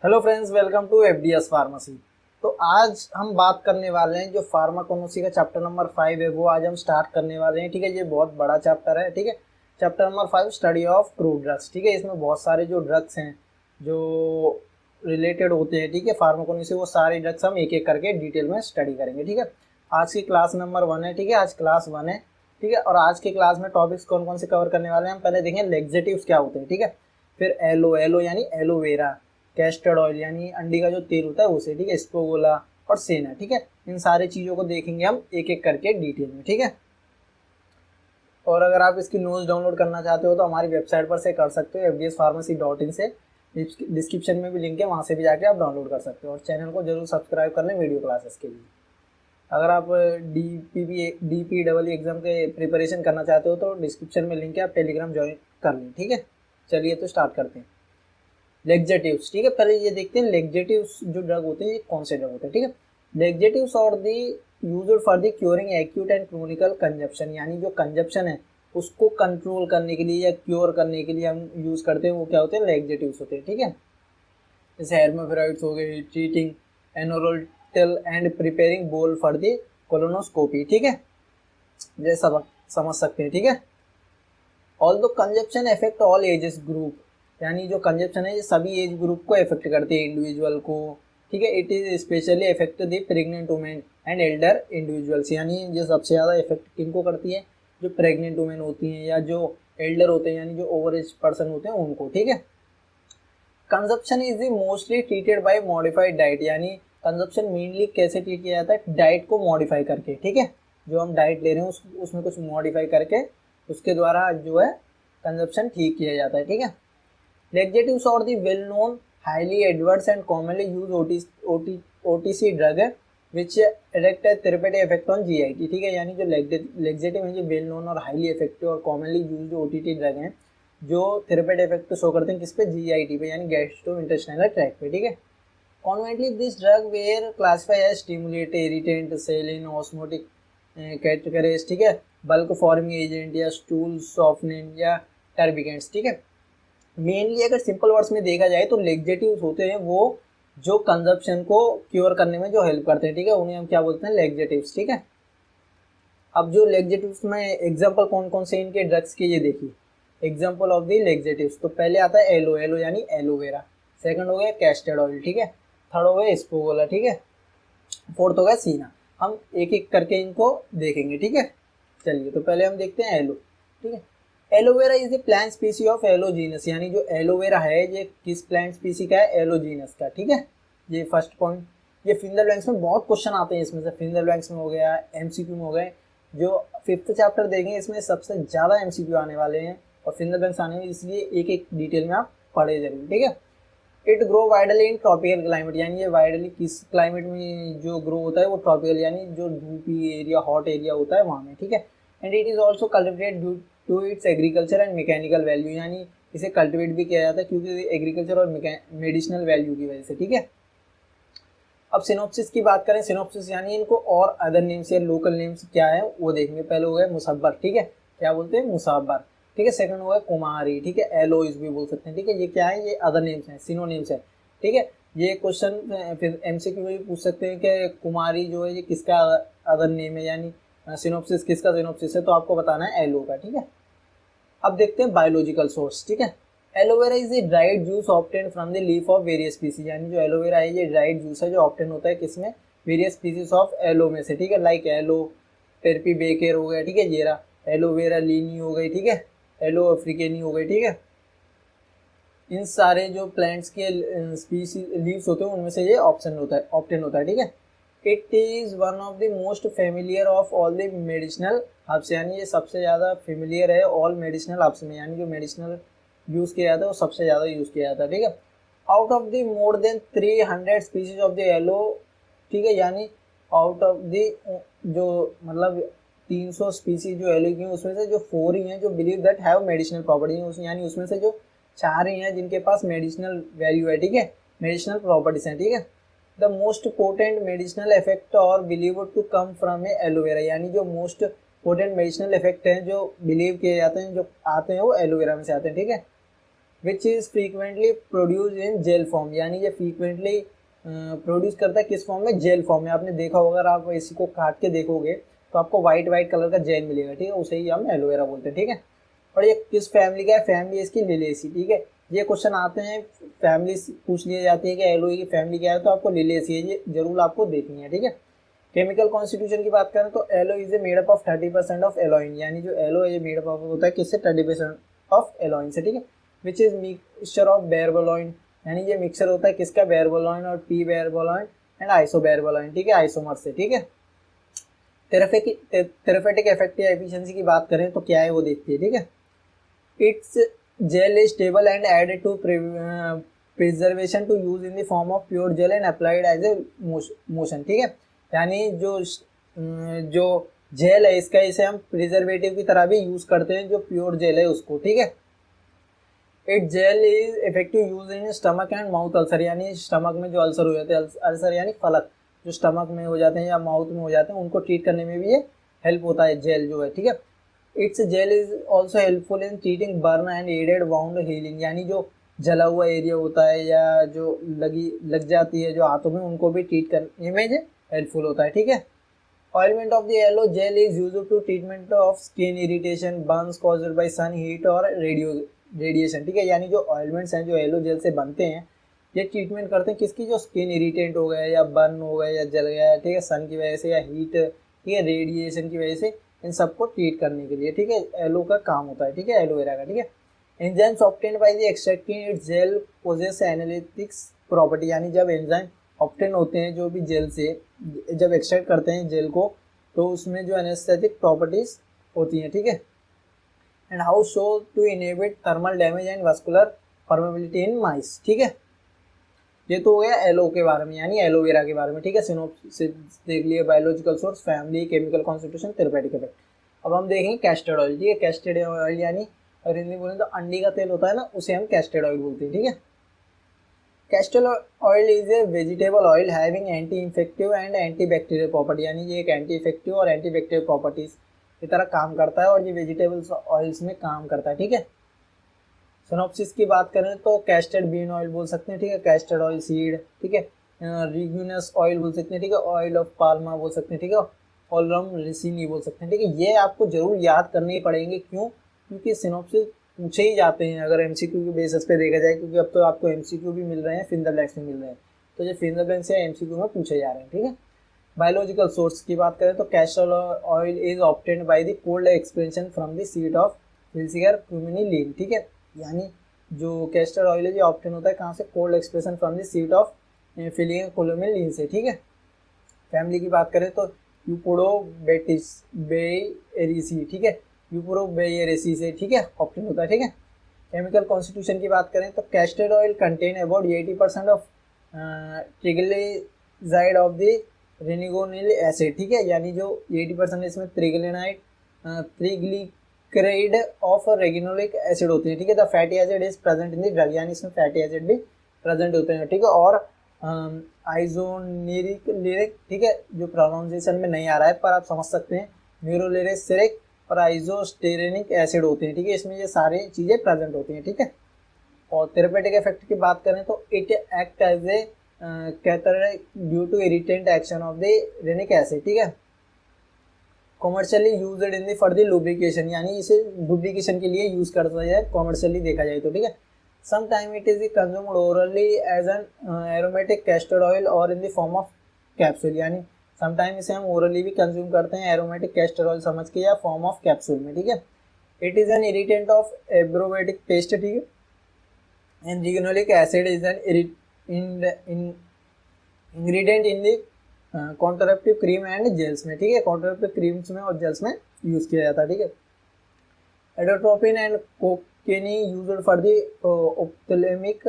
Hello friends, welcome to FDS pharmacy. तो आज हम बात करने वाले हैं जो फार्माकोनोसी का चैप्टर नंबर 5 है वो आज हम स्टार्ट करने वाले हैं। ठीक है, ये बहुत बड़ा चैप्टर है। ठीक है, chapter number 5 study of crude drugs. ठीक है, इसमें बहुत सारे जो ड्रग्स हैं जो रिलेटेड होते हैं, ठीक है, फार्माकोनोसी, वो सारे ड्रग्स हम एक एक करके डिटेल में स्टडी करेंगे। ठीक है, आज की क्लास नंबर 1 है। ठीक है, आज क्लास 1 है। ठीक है, और आज की क्लास में टॉपिक्स कौन कौन से कवर करने वाले हैं हम पहले देखें। लेग्जेटिव्स क्या होते हैं, ठीक है, फिर एलो एलो यानी एलोवेरा, कैस्टर्ड ऑयल यानी अंडी का जो तेल होता है उसे, ठीक है, स्पोगोला और सेना। ठीक है, इन सारी चीज़ों को देखेंगे हम एक एक करके डिटेल में। ठीक है, और अगर आप इसकी नोट्स डाउनलोड करना चाहते हो तो हमारी वेबसाइट पर से कर सकते हो, fdspharmacy.in से। डिस्क्रिप्शन में भी लिंक है, वहाँ से भी जाके आप डाउनलोड कर सकते हो। और चैनल को जरूर सब्सक्राइब कर लें वीडियो क्लासेस के लिए। अगर आप DPE एग्जाम के प्रिपरेशन करना चाहते हो तो डिस्क्रिप्शन में लिंक है, आप टेलीग्राम ज्वाइन कर लें। ठीक है, चलिए तो स्टार्ट करते हैं। लेग्जेटिव्स, ठीक है, पहले ये देखते हैं लेग्जेटिव्स जो ड्रग होते हैं ये कौन से ड्रग होते हैं। ठीक है, लेग्जेटिव्स और the used for the curing acute and chronical constipation, यानी जो कंजप्शन है उसको कंट्रोल करने के लिए या क्योर करने के लिए हम यूज करते हैं, वो क्या होते हैं, लेग्जेटिव्स होते हैं। ठीक है, जैसे हेर्माफ्रोडाइट्स हो गए, ट्रीटिंग एनोरोल्टल एंड प्रिपेयरिंग बोल फॉर द कोलोनोस्कोपी। ठीक है, ये सब समझ सकते हैं। ठीक है, ऑल दो consumption effect all ages group, यानी जो कंजप्शन है ये सभी एज ग्रुप को इफेक्ट करती है, इंडिविजुअल को। ठीक है, it is specially effect the pregnant women and Elder individuals, यानी जो सबसे ज़्यादा इफेक्ट किनको करती है, जो प्रेग्नेंट वुमेन होती हैं या जो एल्डर होते हैं यानी जो ओवर एज पर्सन होते हैं उनको। ठीक है, consumption is the mostly treated by modified diet, यानी कंजप्शन मेनली कैसे ट्रीट किया जाता है, डाइट को मॉडिफाई करके। ठीक है, जो हम डाइट ले रहे हैं उसमें कुछ मॉडिफाई करके उसके द्वारा जो है कंजप्शन ठीक किया जाता है। ठीक है, laxatives are the well-known, highly adverse and commonly used OTC drug है which direct a therapeutic effect on GIT। ठीक है, यानी जो laxative है जो वेल नोन और हाईली इफेक्टिव और कॉमनली यूज्ड OTT ड्रग हैं जो थेरेपेटिक इफेक्ट शो करते हैं किस पे, GIT पे, यानी गैस्ट्रो इंटेस्टाइनल ट्रैक्ट पे। ठीक है, conventionally this drug were classify as stimulant, irritant, saline, osmotic categories. ठीक है, बल्क फॉर्मिंग एजेंट या स्टूल सॉफ्टनिंग या टर्बिकेंट्स। ठीक है, मेनली अगर सिंपल वर्ड्स में देखा जाए तो लेग्जेटिव्स होते हैं वो जो कंजप्शन को क्योर करने में जो हेल्प करते हैं। ठीक है, उन्हें हम क्या बोलते हैं, लेग्जेटिव्स। ठीक है, अब जो लेग्जेटिव्स में एग्जांपल कौन कौन से इनके ड्रग्स के ये देखिए, एग्जांपल ऑफ द लेग्जेटिव्स। तो पहले आता है एलो एलो यानी एलोवेरा, सेकंड हो गया कैस्टर्ड ऑयल, ठीक है, थर्ड हो गया स्पोगोला, ठीक है, फोर्थ हो गया सीना। हम एक एक करके इनको देखेंगे। ठीक है, चलिए तो पहले हम देखते हैं एलो। ठीक है, aloe vera is a plant species of aloe genus, यानी जो एलोवेरा है ये किस प्लांट स्पीसी का है, एलोजीनस का। ठीक है, ये फर्स्ट पॉइंट। ये फिंगर बैंक्स में बहुत क्वेश्चन आते हैं, इसमें से फिंगर बैंक्स में हो गया, एमसीक्यू में हो गए। जो फिफ्थ चैप्टर देखेंगे इसमें सबसे ज़्यादा एमसीक्यू आने वाले हैं और फिंगर बैंक्स आने वाले, इसलिए एक एक डिटेल में आप पढ़े जरूर। ठीक है, it grow widely in tropical climate, यानी ये वाइडली किस क्लाइमेट में जो ग्रो होता है वो ट्रॉपिकल, यानी जो धूपी एरिया, हॉट एरिया होता है वहाँ में। ठीक है, and it is also cultivated due to its agriculture and mechanical value, यानी इसे कल्टिवेट भी किया जाता है क्योंकि एग्रीकल्चर और मेडिसिनल वैल्यू की वजह से। ठीक है, अब सिनोप्सिस की बात करें, सिनोप्सिस यानी इनको और अदर नेम्स या लोकल नेम्स क्या है वो देखेंगे। पहले हो गया मुसब्बर, ठीक है, क्या बोलते हैं, मुसब्बर। ठीक है, सेकंड हो गया कुमारी, ठीक है, एलोइस भी बोल सकते हैं। ठीक है, ये क्या है, ये अदर नेम्स हैं, सिनोनिम्स है। ठीक है, ये क्वेश्चन फिर एमसीक्यू में भी पूछ सकते हैं कि कुमारी जो है ये किसका अदर नेम है, यानी सिनोप्सिस किसका सिनोप्सिस है, तो आपको बताना है एलो का। ठीक है, अब देखते हैं बायोलॉजिकल सोर्स। ठीक है, aloe vera is a dried juice obtain from the leaf of various species, यानी जो एलोवेरा है ये ड्राइड जूस है जो ऑब्टेन होता है किसमें, वेरियस स्पीसीज ऑफ एलो में से। ठीक है, लाइक एलो पेरपी बेकर हो गया, ठीक है, जेरा एलोवेरा लीनी हो गई, ठीक है, एलो अफ्रीकेनी हो गई। ठीक है, इन सारे जो प्लांट्स के स्पीसीज लीव्स होते हैं उनमें से ये ऑप्शन होता है, ऑप्टेन होता है। ठीक है, it is one of the most familiar of all the medicinal herbs, यानी ये सबसे ज़्यादा फेमिलियर है ऑल मेडिसिनल हर्ब्स में, यानी जो मेडिसिनल यूज़ किया जाता है वो सबसे ज़्यादा यूज़ किया जाता है। ठीक है, out of the more than 300 species of the yellow, ठीक है, यानी आउट ऑफ द जो मतलब 300 स्पीसीज जो येलो की हैं उसमें से जो 4 ही हैं जो believe that have medicinal property, यानी उसमें से जो 4 ही हैं जिनके पास मेडिसिनल वैल्यू है। ठीक है, मेडिसिनल प्रॉपर्टीज हैं। ठीक है, the most potent medicinal effect और believe to come from a aloe vera, यानी जो मोस्ट पोटेंट मेडिसिनल इफेक्ट हैं जो बिलीव किए जाते हैं जो आते हैं वो एलोवेरा में से आते हैं। ठीक है, which is frequently produce in jail form, यानी ये फ्रीक्वेंटली प्रोड्यूस करता है किस फॉर्म में, जेल फॉर्म में। आपने देखा होगा, अगर आप इसी को काट के देखोगे तो आपको वाइट वाइट कलर का जेल मिलेगा, ठीक है, उसे ही हम एलोवेरा बोलते हैं, ठीक है। और ये किस फैमिली का है, फैमिली इसकी लिलिएसी, ठीक है। ये क्वेश्चन आते हैं, फैमिली पूछ लिए जाती है कि एलोए की फैमिली क्या है, तो आपको लिलिएसी है, ये जरूर आपको देखनी है, ठीक है। केमिकल कॉन्स्टिट्यूशन की बात करें तो aloe is a made up of 30% of aloin, यानी जो एलो है ये मेड अप होता है किससे, 30% ऑफ एलोइन से, ठीक है। विच इज मिक्सचर ऑफ बेरबोलॉइन, यानी ये मिक्सचर होता है किसका, बेरबोलॉइन और टी बेरबोलॉइन एंड आइसोबेरबोलॉइन, ठीक है, आइसोमर से, ठीक है। थेरेपेटिक इफेक्टिव एफिशिएंसी की बात करें तो क्या है वो देखते हैं, ठीक है। Its gel is stable and added to preservation to use in the form of pure gel and applied as a motion, ठीक है। यानी जो जेल है इसका, इसे हम प्रिजर्वेटिव की तरह भी यूज करते हैं, जो प्योर जेल है उसको, ठीक है। It gel is effective use in stomach and mouth ulcer, यानी स्टमक में जो अल्सर हो जाते हैं, अल्सर यानी फलक जो स्टमक में हो जाते हैं या माउथ में हो जाते हैं, उनको ट्रीट करने में भी ये हेल्प होता है जेल जो है, ठीक है। Its gel is also helpful in treating burn and added wound healing, यानी जो जला हुआ एरिया होता है या जो लग जाती है जो हाथों में, उनको भी ट्रीट करने में हेल्पफुल होता है, ठीक है। Ointment of the yellow gel is used to treatment of skin irritation, burns caused by sun heat और रेडिएशन, ठीक है। यानी जो ऑयलमेंट्स हैं जो येलो जेल से बनते हैं, ये ट्रीटमेंट करते हैं किसकी, जो स्किन इरिटेंट हो गया या बर्न हो गया या जल गया, ठीक है, सन की वजह से या हीट, ठीक है, रेडिएशन की वजह से, इन सबको ट्रीट करने के लिए, ठीक है, एलो का काम होता है, ठीक है, एलोवेरा का, ठीक है। Enzymes obtained by the extracting its gel possess analytics property, यानी जब एंजाइम ऑब्टेन होते हैं जो भी जेल से, जब एक्सट्रैक्ट करते हैं जेल को, तो उसमें जो एनेस्थेटिक प्रॉपर्टीज होती हैं, ठीक है। And how show to inhibit thermal damage and vascular permeability in mice, ठीक है। ये तो हो गया एलो के बारे में, यानी एलोवेरा के बारे में, ठीक है। सिनोप्सिस देख लिए, biological source, family, chemical constitution, therapeutic effect. अब हम देखेंगे कैस्टर्ड ऑयल, ठीक है। कैस्टर्ड ऑयल यानी अगर हिंदी बोले तो अंडी का तेल होता है ना, उसे हम कैस्टर्ड ऑयल बोलते हैं, ठीक है। Castor oil is a vegetable oil having anti infective and anti bacterial property, यानी ये एक एंटी इफेक्टिव और एंटी बैक्टीरियल प्रॉपर्टीज की तरह काम करता है और ये वेजिटेबल्स ऑयल्स में काम करता है, ठीक है। सिनॉप्सिस की बात करें तो कैस्टर्ड बीन ऑयल बोल सकते हैं, ठीक है, कैस्टर्ड ऑयल सीड, ठीक है, रिग्यूनस ऑयल बोल सकते हैं, ठीक है, ऑयल ऑफ पाल्मा बोल सकते हैं, ठीक है, ऑलरम रिसिनी बोल सकते हैं, ठीक है। ये आपको जरूर याद करने ही पड़ेंगे, क्यों, क्योंकि सिनॉप्सिस पूछे ही जाते हैं अगर एमसीक्यू के बेसिस पे देखा जाए, क्योंकि अब तो आपको एमसीक्यू भी मिल रहे हैं, फिंगर ब्लैंक्स भी मिल रहे हैं, तो ये फिंगर ब्लैंक्स या एमसीक्यू में पूछे जा रहे हैं, ठीक है। बायोलॉजिकल सोर्स की बात करें तो castor oil is obtained by the cold expansion from the seed of फिल्सिगर फ्यूमिनिलीन, ठीक है। यानी जो कैस्टर ऑयल है ये ऑब्टेन होता है कहाँ से, cold expression from the seed of फिलिंग कोलोमिलीन से, ठीक है। फैमिली की बात करें तो यूपोडोबेटिस बेएरिसी, ठीक है, यूपोडोबेएरिसी से, ठीक है, ऑब्टेन होता है, ठीक है। केमिकल कॉन्स्टिट्यूशन की बात करें तो castor oil contain about 80% of triglyceride of the रेनिगोनिल एसिड, ठीक है। यानी जो 80% इसमें ट्रिग्लिनाइड ट्रिग्लिसराइड ऑफ रेगिनोलिक एसिड होते हैं, ठीक है। The fatty acid is present in the drug, यानी इसमें फैटी एसिड भी प्रेजेंट होते हैं, ठीक है। और आइसोनिरिक लिरिक, ठीक है, जो प्रोनाउंसिएशन में नहीं आ रहा है पर आप समझ सकते हैं, न्यूरोलिरिक और आइसोस्टेरेनिक एसिड होते हैं, ठीक है, इसमें ये सारी चीज़ें प्रेजेंट होती हैं, ठीक है। और थेरेपेटिक इफेक्ट की बात करें तो it act as a cathartic due to irritant action of the ricinic acid, ठीक है। Commercially used in the for the lubrication, यानी इसे लुब्रिकेशन के लिए यूज करता है कॉमर्शियली देखा जाए तो, ठीक है। Sometime it is consumed orally as an aromatic castor oil और in the form of capsule, यानी समटाइम इसे हम ओरली भी कंज्यूम करते हैं एरोमेटिक कैस्टर ऑयल समझ के या फॉर्म ऑफ कैप्सूल में, ठीक है। It is an irritant of aromatic taste, ठीक है, and ricinoleic acid is an ingredient in the contraceptive cream and gels में, ठीक है, कॉन्ट्रासेप्टिव क्रीम्स में और जेल्स में यूज किया जाता है, ठीक है। Atropine and cocaine used for the ophthalmic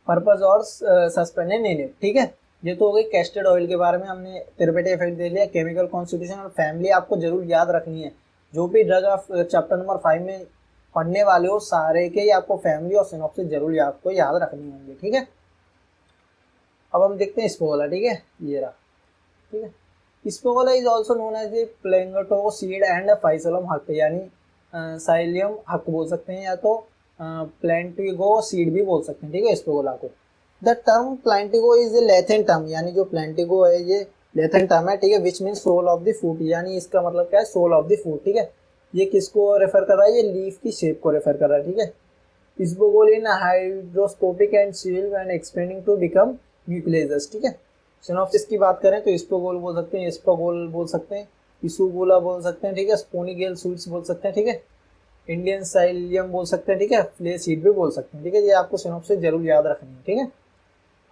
purpose और सस्पेंशन इन इट, ठीक है। ये तो हो गई कैस्टर्ड ऑयल के बारे में, हमने थेरेपेटिक इफेक्ट दे लिया। केमिकल कॉन्स्टिट्यूशन और फैमिली आपको जरूर याद रखनी है, जो भी ड्रग आप चैप्टर नंबर 5 में पढ़ने वाले हो सारे के ही आपको फैमिली और सिनॉप्सिस जरूर आपको याद रखनी होंगे, ठीक है। अब हम देखते हैं स्पोला, ठीक है, ये रहा, ठीक है। Ispaghula is also known as the plantago seed and psyllium husk, यानी साइलियम हक बोल सकते हैं या तो प्लेंटिगो सीड भी बोल सकते हैं, ठीक है, स्पोगोला को। The term plantago is a Latin term, यानी जो प्लेंटिगो है ये लैटिन टर्म है, ठीक है, which mean soul of the fruit, यानी इसका मतलब क्या है, सोल ऑफ द फ्रूट, ठीक है। ये किसको रेफर कर रहा है, ये लीफ की शेप को रेफर कर रहा है, ठीक है। Ispaghula in hydroscopic and seal when expanding to become nucleus, ठीक है। सिनॉप्सिस की बात करें तो स्पोगोल बोल सकते हैं, स्पोगोल बोल सकते हैं, इसुगोला बोल सकते हैं, ठीक है, स्पोनीगेल सूट्स बोल सकते हैं, ठीक है, इंडियन साइलियम बोल सकते हैं, ठीक है, फ्ले सीड भी बोल सकते हैं, ठीक है। ये आपको सिनॉप्सिस जरूर याद रखनी है, ठीक है।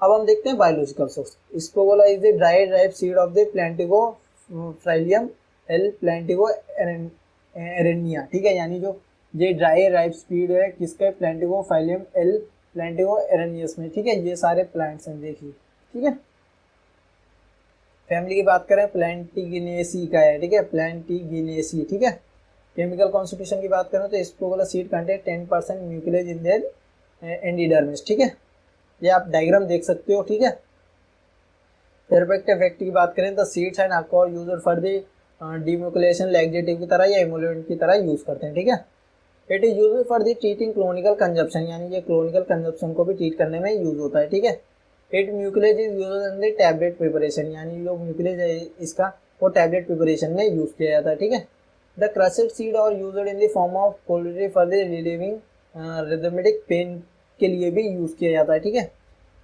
अब हम देखते हैं biological source. Ispaghula is the dry ripe seed of the plantago psyllium L plantago arenaria, ठीक है, यानी जो ये ड्राई राइप सीड है किसका, प्लेंटिगो फाइलियम एल प्लेंटिगो एरेनियस में, ठीक है। ये सारे प्लांट्स हैं, देखिए, ठीक है। फैमिली की बात करें प्लेंटिगिनेसी का है, ठीक है, प्लेंटिगिनेसी, ठीक है। केमिकल कॉन्स्टिट्यूशन की बात करें तो ispaghula seed contain 10% nucleus in their endodermis, ठीक है। ये आप डायग्राम देख सकते हो, ठीक है। थेरेपेटिक इफेक्ट की बात करें तो seeds and alcohol used for the demulcent laxative की तरह या इमोल्यूएंट की तरह यूज करते हैं, ठीक है। It is used for the treating chronical constipation, यानी ये क्लोनिकल कंजप्शन को भी ट्रीट करने में यूज होता है, ठीक है। It mucilage is used in the tablet preparation, यानी जो म्यूकुलेज है इसका वो टैबलेट प्रिपरेशन में यूज किया जाता है, ठीक है। द क्रस्ड सीड और used in the form of poultry for the relieving rheumatic pain के लिए भी यूज किया जाता है, ठीक है।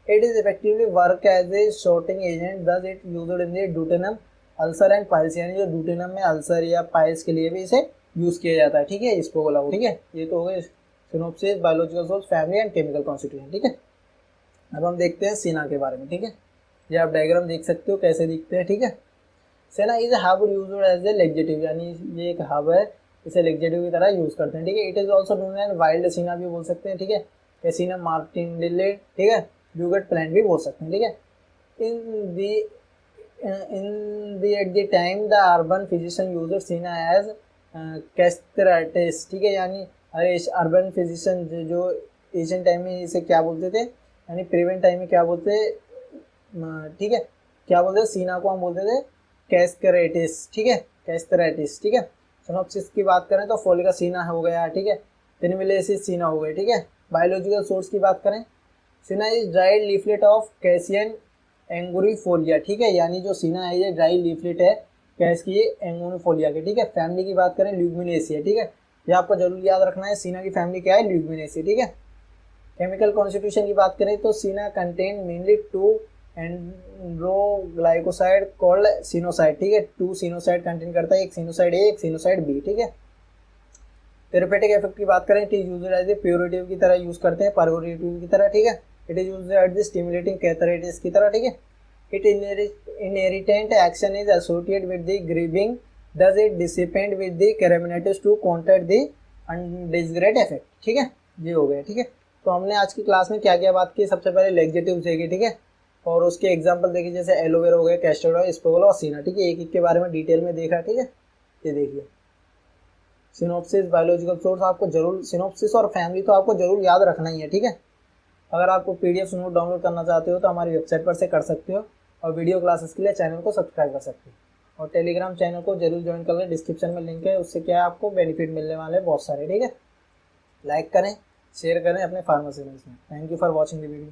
It is effectively work as a shorting agent, thus it used in the duodenum ulcer and piles, यानी जो ड्यूटेनम में अल्सर या पाइल्स के लिए भी इसे यूज किया जाता है, ठीक है, स्पोगोला को, ठीक है। ये तो हो गए synopsis, biological source, family and chemical constitution, ठीक है। अब हम देखते हैं सेना के बारे में, ठीक है। ये आप डायग्राम देख सकते हो कैसे दिखते हैं, ठीक है। Senna is herb used as a laxative, यानी ये एक हब है, इसे लेक्जेटिव की तरह यूज करते हैं, ठीक है। It is also known as wild senna भी बोल सकते हैं, ठीक है, सीना मार्टिनडेले, ठीक है, ब्यूगेट प्लांट भी बोल सकते हैं, ठीक है। In the at the time the urban physician used सीना एज कैस्ट्रेटिस, ठीक है, यानी अरे अर्बन फिजिशियन जो एशियन टाइम में इसे क्या बोलते थे, यानी प्रिवेंट टाइम में क्या बोलते, ठीक है, क्या बोलते, सीना को हम बोलते थे कैस्ट्रेटिस, ठीक है, कैस्ट्रेटिस, ठीक है। सिनॉप्सिस की बात करें तो फोलिका सीना हो गया, ठीक है, पिनमिलेसिस सीना हो गया, ठीक है। बायोलॉजिकल सोर्स की बात करें, senna is dried leaflet of cassia angustifolia, ठीक है, यानी जो सीना है ये ड्राई लीफलेट है कैस की एंगुरीफोलिया के, ठीक है। फैमिली की बात करें ल्यूमिनेसी है, ठीक है, ये आपको जरूर याद रखना है, सीना की फैमिली क्या है, ल्यूमिनेसी, ठीक है। केमिकल कॉन्स्टिट्यूशन की बात करें तो सीना कंटेन मेनली 2 एंड्रोग्लाइकोसाइड कॉल्ड सिनोसाइड, ठीक है, 2 सिनोसाइड कंटेन करता है, एक सिनोसाइड ए एक सिनोसाइड बी, ठीक है। थेरेपेटिक इफेक्ट की बात करें, it is used as a purgative की तरह यूज करते हैं, पार्गोरेटिव की तरह, ठीक है। It is used as the stimulating cathartics की तरह, ठीक है। It inherent action is associated with the griping, does it dissipate with the carabinetous to counter the undesirable effect, ठीक है। ये हो गया, ठीक है। तो हमने आज की क्लास में क्या क्या बात की, सबसे पहले लेक्जेटिव्स देखे, ठीक है, और उसके एग्जांपल देखे, जैसे एलोवेरा हो गया, कैस्टर ऑयल, स्पोगोला और सीना, ठीक है, एक एक के बारे में डिटेल में देखा, ठीक है। ये देखिए सिनॉप्सिस, बायोलॉजिकल सोर्स आपको जरूर, सिनॉप्सिस और फैमिली तो आपको जरूर याद रखना ही है, ठीक है। अगर आपको पीडीएफ नोट डाउनलोड करना चाहते हो तो हमारी वेबसाइट पर से कर सकते हो, और वीडियो क्लासेस के लिए चैनल को सब्सक्राइब कर सकते हो, और टेलीग्राम चैनल को जरूर ज्वाइन कर लें, डिस्क्रिप्शन में लिंक है, उससे क्या है आपको बेनिफिट मिलने वाले हैं बहुत सारे, ठीक है। लाइक करें, शेयर करें अपने फार्मर फ्रेंड्स में। Thank you for watching the video.